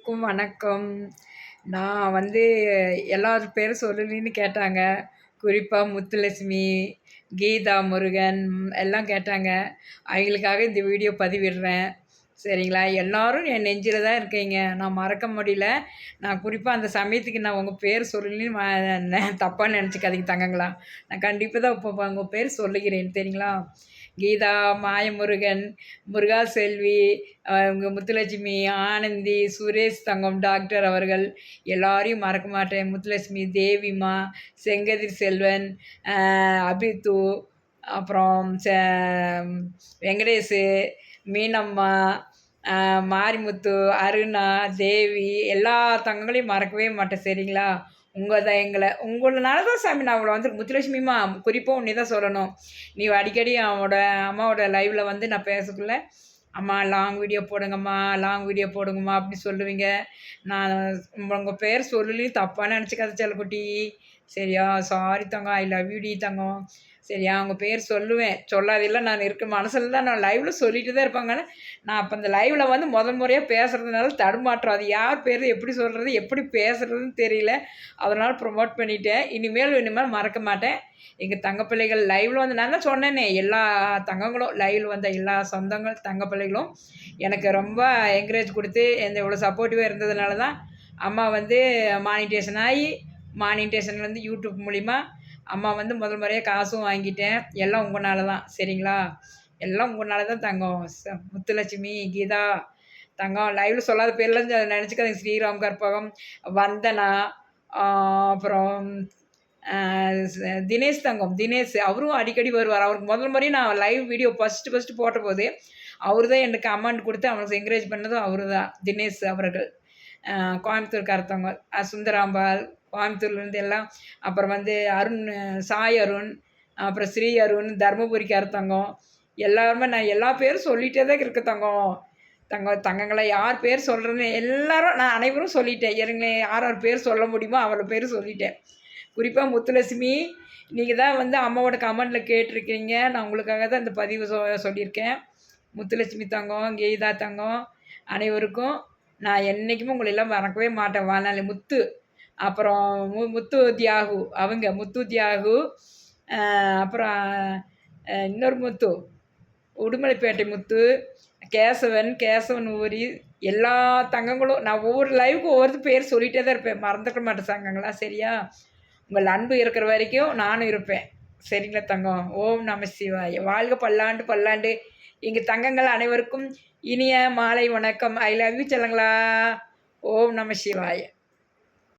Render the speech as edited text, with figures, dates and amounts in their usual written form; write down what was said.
எல்லோருக்கும் வணக்கம். நான் வந்து எல்லார் பேரும் சொல்லுவீன்னு கேட்டாங்க. குறிப்பா முத்துலட்சுமி, கீதா முருகன் எல்லாம் கேட்டாங்க. அவங்களுக்காக இந்த வீடியோ பதிவிடுறேன். சரிங்களா? எல்லாரும் என் நெஞ்சில தான் இருக்கீங்க. நான் மறக்க முடியல. நான் குறிப்பா அந்த சமயத்துக்கு நான் உங்க பேர் சொல்லலைன்னு தப்பா நெனச்சுக்காதீங்க தங்கங்களா. நான் கண்டிப்பா தான் இப்போ உங்க பேர் சொல்லுகிறேன். சரிங்களா? கீதா, மாயமுருகன், முருகா செல்வி, இவங்க முத்துலட்சுமி, ஆனந்தி, சுரேஷ் தங்கம் டாக்டர் அவர்கள் எல்லாரையும் மறக்க மாட்டேன். முத்துலட்சுமி, தேவிமா, செங்கதிர் செல்வன், அபித்து, அப்புறம் வெங்கடேஷு, மீனம்மா, மாரிமுத்து, அருணா, தேவி எல்லா தங்கங்களையும் மறக்கவே மாட்டேன். சரிங்களா? உங்களனால தான் சாமி நான் அவ்வளோ வந்து முத்துலட்சுமிம்மா குறிப்பாக உன்னை தான் சொல்லணும். நீ அடிக்கடி அம்மாவோட லைவில் வந்து நான் பேசக்குள்ள அம்மா லாங் வீடியோ போடுங்கம்மா, லாங் வீடியோ போடுங்கம்மா அப்படி சொல்லுவீங்க. நான் உங்கள் பேர் சொல்லலையும் தப்பாக நினச்சிக்காத செல்லக்குட்டி. சரியா? சாரி தங்கம். ஐ லவ் யூ டி தங்கம். சரியா? அவங்க பேர் சொல்லுவேன். சொல்லாதெல்லாம் நான் இருக்க மனசில் தான் நான் லைவில் சொல்லிட்டு தான் இருப்பாங்க. நான் அப்போ அந்த லைவில் வந்து முதல் முறையாக பேசுகிறதுனால தடுமாற்றம். அது யார் பேர் எப்படி சொல்கிறது, எப்படி பேசுகிறதுன்னு தெரியல. அதனால் ப்ரொமோட் பண்ணிட்டேன். இனிமேல் மறக்க மாட்டேன். எங்கள் தங்க பிள்ளைகள் லைவில் வந்து நான் தான் சொன்னேனே, எல்லா தங்கங்களும் லைவில் வந்த எல்லா சொந்தங்கள் தங்க பிள்ளைகளும் எனக்கு ரொம்ப என்கரேஜ் கொடுத்து இவ்வளோ சப்போர்ட்டிவாக இருந்ததுனால தான் அம்மா வந்து மானிட்டேஷன் வந்து யூடியூப் மூலிமா அம்மா வந்து முதல் முறையாக காசும் வாங்கிட்டேன். எல்லாம் உங்களால தான். சரிங்களா? எல்லாம் உங்களால தான் தங்கம். முத்துலட்சுமி, கீதா தங்கம் லைவில் சொல்லாத பேர்லாம் நினச்சிக்காதீங்க. ஸ்ரீராம் கற்பகம், வந்தனா, அப்புறம் தினேஷ் தங்கம். தினேஷ் அவரும் அடிக்கடி வருவார். அவருக்கு முதல் முறையும் நான் லைவ் வீடியோ ஃபஸ்ட்டு போட்டபோது அவரு தான் எனக்கு கமெண்ட் கொடுத்து அவனுக்கு என்கரேஜ் பண்ணதும் அவரு தான். தினேஷ் அவர்கள். கோயம்புத்தூர்காரத்தவங்க. சுந்தராம்பாள் கோயம்புத்தூர்லேருந்து எல்லாம். அப்புறம் வந்து சாய் அருண், அப்புறம் ஸ்ரீ அருண், தருமபுரிக்கார தங்கம். எல்லாருமே நான் எல்லா பேரும் சொல்லிகிட்டே தான் இருக்க தங்கங்களை யார் பேர் சொல்கிறேன்னு எல்லாரும் நான் அனைவரும் சொல்லிட்டேன். எனக்கு யார் பேர் சொல்ல முடியுமோ அவ்வளோ பேர் சொல்லிட்டேன். குறிப்பாக முத்துலட்சுமி, நீங்கள் தான் வந்து அம்மாவோட கமெண்டில் கேட்டிருக்கீங்க. நான் உங்களுக்காக தான் இந்த பதிவு சொல்லியிருக்கேன். முத்துலட்சுமி தங்கம், கீதா தங்கம் அனைவருக்கும் நான் என்றைக்குமே உங்களை எல்லாம் மறக்கவே மாட்டேன். வாழ்நாள் முத்து, அப்புறம் முத்து தியாகு, முத்து தியாகு, அப்புறம் இன்னொரு முத்து, உடுமலைப்பேட்டை முத்து, கேசவன் ஊரி எல்லா தங்கங்களும் நான் ஒவ்வொரு லைவுக்கு ஒவ்வொரு பேர் சொல்லிகிட்டே தான் இருப்பேன். மறந்துக்க மாட்டேன் தங்கங்களா. சரியா? உங்கள் அன்பு இருக்கிற வரைக்கும் நானும் இருப்பேன். சரிங்களா தங்கம்? ஓம் நம சிவாய. வாழ்க பல்லாண்டு. எங்கள் தங்கங்கள் அனைவருக்கும் இனிய மாலை வணக்கம். ஐ லவ் யூ செல்லங்களா. ஓம் நம சிவாய.